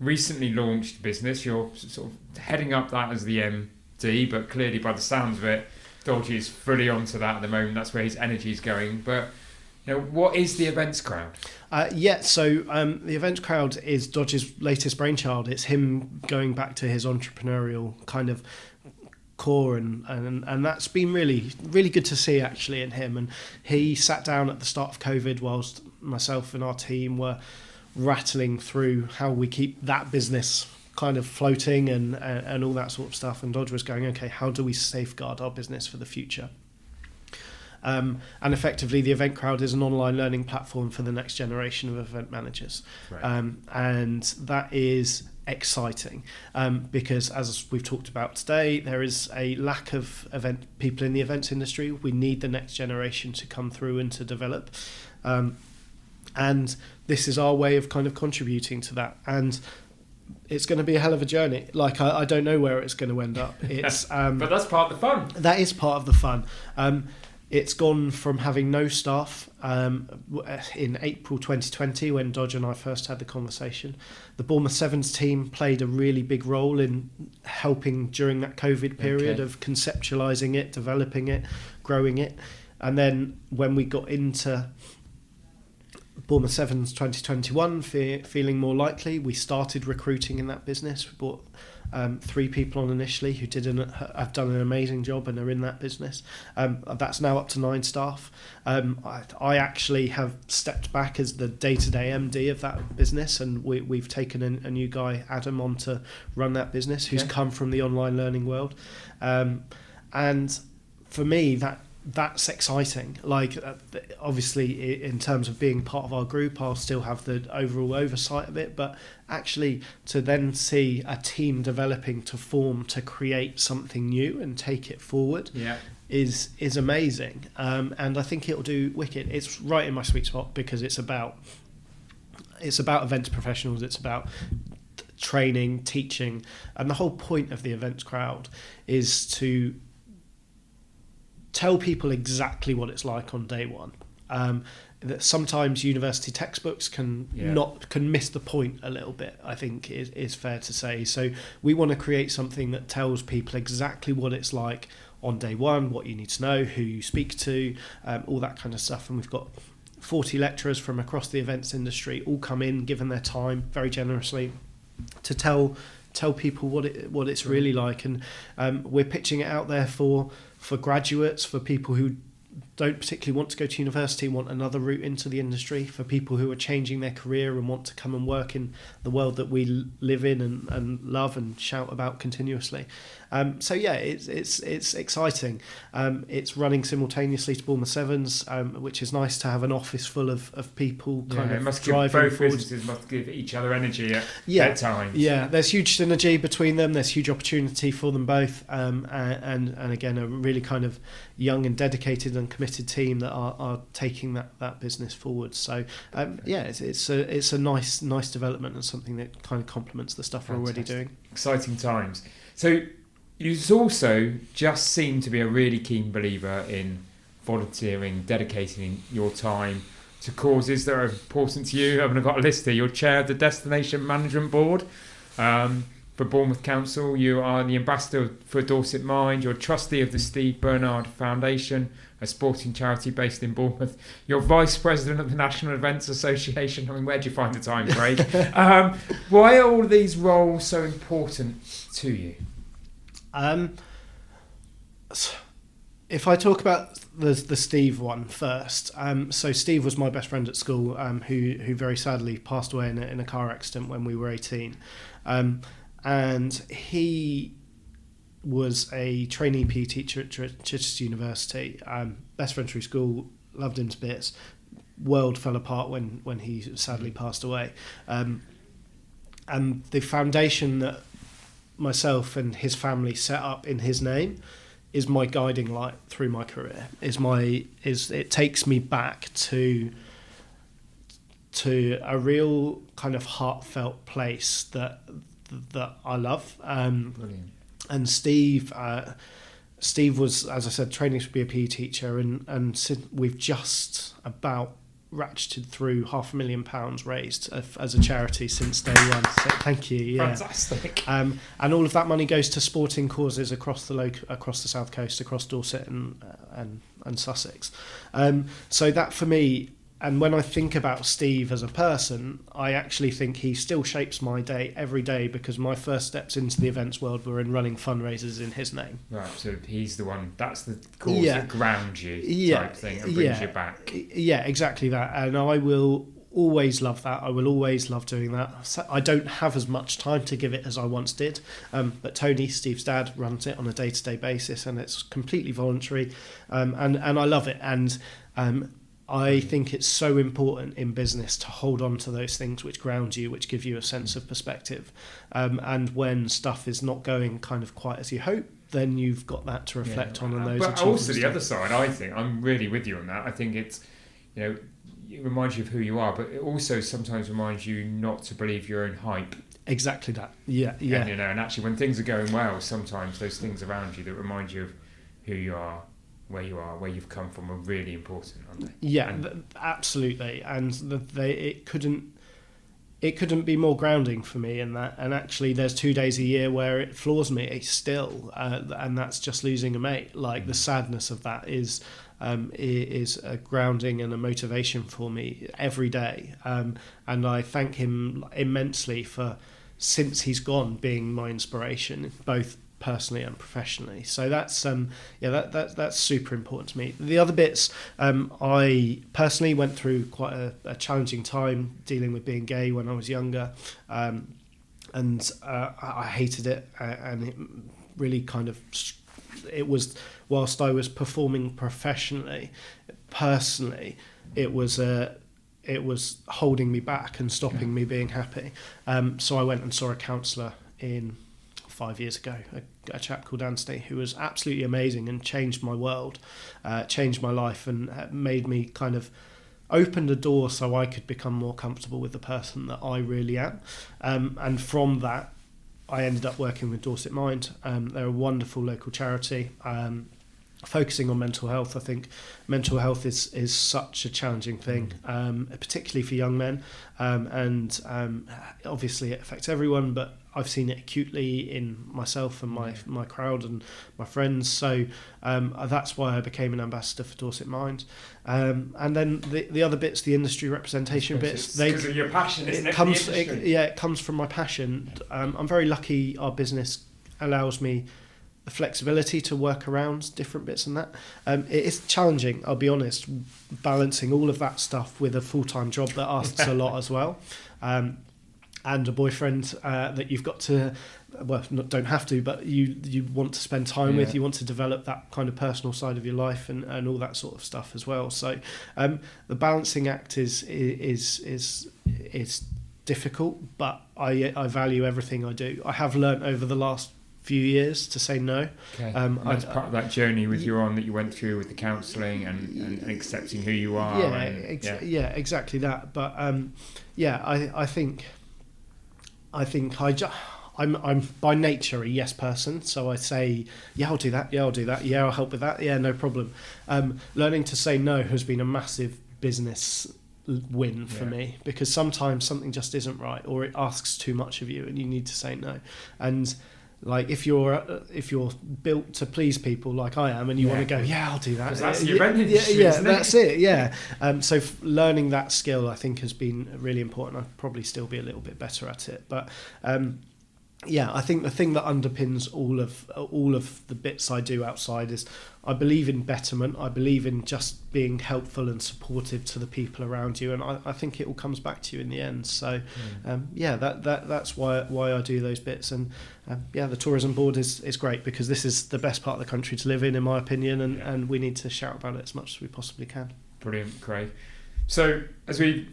recently launched business. You're sort of heading up that as the MD, but clearly by the sounds of it, Dodgy is fully onto that at the moment. That's where his energy is going. But what is the Events Crowd? So the Events Crowd is Dodge's latest brainchild. It's him going back to his entrepreneurial kind of core, and that's been really, really good to see actually in him. And he sat down at the start of COVID whilst myself and our team were rattling through how we keep that business kind of floating and all that sort of stuff. And Dodge was going, okay, how do we safeguard our business for the future? And effectively, the Event Crowd is an online learning platform for the next generation of event managers. Right. And that is exciting because, as we've talked about today, there is a lack of people in the events industry. We need the next generation to come through and to develop. And this is our way of kind of contributing to that. And it's going to be a hell of a journey. Like, I don't know where it's going to end up. It's but that's part of the fun. That is part of the fun. It's gone from having no staff in April 2020 when Dodge and I first had the conversation. The Bournemouth Sevens team played a really big role in helping during that COVID period of conceptualising it, developing it, growing it. And then when we got into Bournemouth Sevens 2021, feeling more likely, we started recruiting in that business. We brought 3 people on initially who have done an amazing job and are in that business. That's now up to 9 staff. I actually have stepped back as the day-to-day MD of that business, and we've taken a new guy, Adam, on to run that business, who's come from the online learning world. And for me, that's exciting. Like, obviously, in terms of being part of our group, I'll still have the overall oversight of it, but actually to then see a team developing to form to create something new and take it forward is amazing. And I think it'll do wicked. It's right in my sweet spot because it's about events professionals. It's about training, teaching, and the whole point of the Events Crowd is to tell people exactly what it's like on day one. That sometimes university textbooks can miss the point a little bit, I think is fair to say. So we want to create something that tells people exactly what it's like on day one, what you need to know, who you speak to, all that kind of stuff. And we've got 40 lecturers from across the events industry all come in, given their time very generously to tell people what it's really like. And we're pitching it out there for graduates, for people who don't particularly want to go to university, want another route into the industry, for people who are changing their career and want to come and work in the world that we live in and love and shout about continuously. So yeah, it's exciting. It's running simultaneously to Bournemouth Sevens, which is nice to have an office full of people kind of must driving both forward. businesses must give each other energy at times. Yeah, there's huge synergy between them. There's huge opportunity for them both, and again, a really kind of young and dedicated and committed team that are taking that business forward. So it's a nice development and something that kind of complements the stuff we're already doing. Exciting times. So you also just seem to be a really keen believer in volunteering, dedicating your time to causes that are important to you. I've got a list here. You're chair of the Destination Management Board for Bournemouth Council. You are the ambassador for Dorset Mind. You're trustee of the Steve Bernard Foundation, a sporting charity based in Bournemouth. You're vice president of the National Events Association. I mean, where do you find the time, Craig? Why are all of these roles so important to you? If I talk about the Steve one first, so Steve was my best friend at school, who very sadly passed away in a car accident when we were 18, and he was a trainee PE teacher at Chichester University. Best friend through school, loved him to bits. World fell apart when he sadly passed away, and the foundation that myself and his family set up in his name is my guiding light through my career. It takes me back to a real kind of heartfelt place that I love. Brilliant. And Steve was, as I said, training to be a PE teacher, and we've just about ratcheted through £500,000 raised as a charity since day one. So thank you. Yeah. Fantastic. And all of that money goes to sporting causes across the South Coast, across Dorset and Sussex. So that for me and when I think about Steve as a person, I actually think he still shapes my day every day, because my first steps into the events world were in running fundraisers in his name. Right, so he's the one, that's the cause that grounds you type thing and brings you back. Yeah, exactly that. And I will always love that. I will always love doing that. So I don't have as much time to give it as I once did, but Tony, Steve's dad, runs it on a day-to-day basis, and it's completely voluntary, and I love it. And I think it's so important in business to hold on to those things which ground you, which give you a sense of perspective. And when stuff is not going kind of quite as you hope, then you've got that to reflect on those. But also the other side, I think, I'm really with you on that. I think it's, it reminds you of who you are, but it also sometimes reminds you not to believe your own hype. Exactly that. Yeah. And, and actually when things are going well, sometimes those things around you that remind you of who you are, where you've come from, are really important, aren't they? Yeah, absolutely. And it couldn't be more grounding for me in that. And actually, there's 2 days a year where it floors me still, and that's just losing a mate. Like the sadness of that is a grounding and a motivation for me every day. And I thank him immensely for, since he's gone, being my inspiration, both personally and professionally. So that's that's super important to me. The other bits, I personally went through quite a challenging time dealing with being gay when I was younger, and I hated it, and it really kind of, it was, whilst I was performing professionally, personally it was holding me back and stopping me being happy. So I went and saw a counsellor in 5 years ago, a chap called Anthony, who was absolutely amazing and changed my world, changed my life, and made me kind of opened a door so I could become more comfortable with the person that I really am. And from that, I ended up working with Dorset Mind. They're a wonderful local charity, focusing on mental health. I think mental health is such a challenging thing, particularly for young men, and obviously it affects everyone, but I've seen it acutely in myself and my crowd and my friends. So that's why I became an ambassador for Dorset Mind. And then the other bits, the industry representation bits, because of your passion, isn't it? It comes from my passion. I'm very lucky. Our business allows me the flexibility to work around different bits and that. It is challenging, I'll be honest, balancing all of that stuff with a full-time job that asks a lot as well. And a boyfriend that you've got to, don't have to, but you want to spend time with, you want to develop that kind of personal side of your life and all that sort of stuff as well. So the balancing act is difficult, but I value everything I do. I have learnt over the last few years to say no. Okay. That's part of that journey with you on that you went through with the counselling and accepting who you are. Exactly that. But I think I'm by nature a yes person, so I say I'll do that, I'll help with that, no problem. Learning to say no has been a massive business win for me, because sometimes something just isn't right, or it asks too much of you and you need to say no. And like if you're built to please people like I am, and you want to go, I'll do that. That's the event industry, isn't it? That's it. Yeah. So learning that skill, I think, has been really important. I'd probably still be a little bit better at it, but I think the thing that underpins all of the bits I do outside is I believe in betterment. I believe in just being helpful and supportive to the people around you, and I think it all comes back to you in the end. So that's why I do those bits. And the tourism board is great, because this is the best part of the country to live in my opinion, and we need to shout about it as much as we possibly can. Brilliant, Craig. So,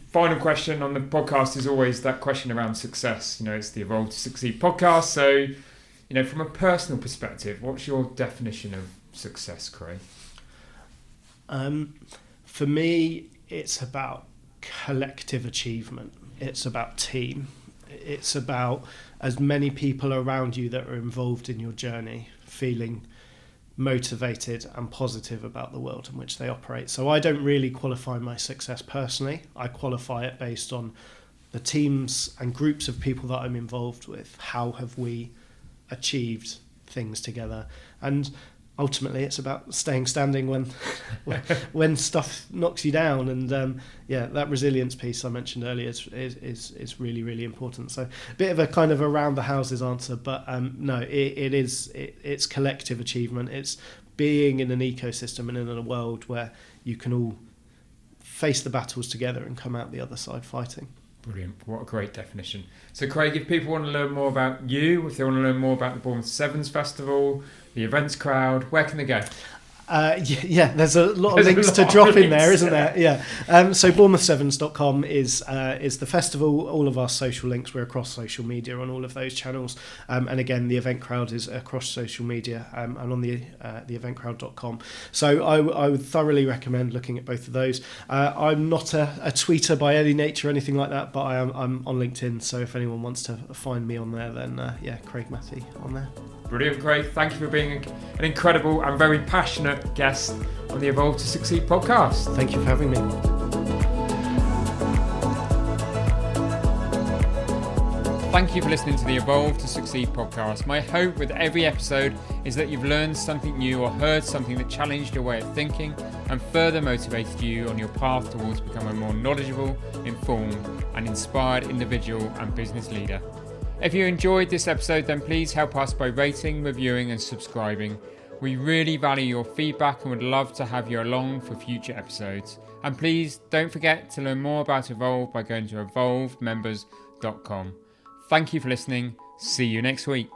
final question on the podcast is always that question around success. It's the Evolve to Succeed podcast. So, from a personal perspective, what's your definition of success, Craig? For me, it's about collective achievement. It's about team. It's about as many people around you that are involved in your journey feeling motivated and positive about the world in which they operate. So I don't really qualify my success personally. I qualify it based on the teams and groups of people that I'm involved with. How have we achieved things together? And ultimately it's about staying standing when stuff knocks you down, and that resilience piece I mentioned earlier is really, really important. So a bit of a kind of around the houses answer, but no, it's collective achievement. It's being in an ecosystem and in a world where you can all face the battles together and come out the other side fighting. Brilliant. What a great definition. So Craig, if people want to learn more about you, if they want to learn more about the Bournemouth Sevens Festival, the events crowd, where can they go? There's a lot of links to drop in there, isn't there? Yeah. So Bournemouth7s.com is the festival. All of our social links, we're across social media on all of those channels. And again, the event crowd is across social media and on the eventcrowd.com. So I would thoroughly recommend looking at both of those. I'm not a tweeter by any nature or anything like that, but I'm on LinkedIn. So if anyone wants to find me on there, then Craig Mathie on there. Brilliant, Craig. Thank you for being an incredible and very passionate guest on the Evolve to Succeed podcast. Thank you for having me. Thank you for listening to the Evolve to Succeed podcast. My hope with every episode is that you've learned something new or heard something that challenged your way of thinking and further motivated you on your path towards becoming a more knowledgeable, informed and inspired individual and business leader. If you enjoyed this episode, then please help us by rating, reviewing and subscribing. We really value your feedback and would love to have you along for future episodes. And please don't forget to learn more about Evolve by going to evolvedmembers.com. Thank you for listening. See you next week.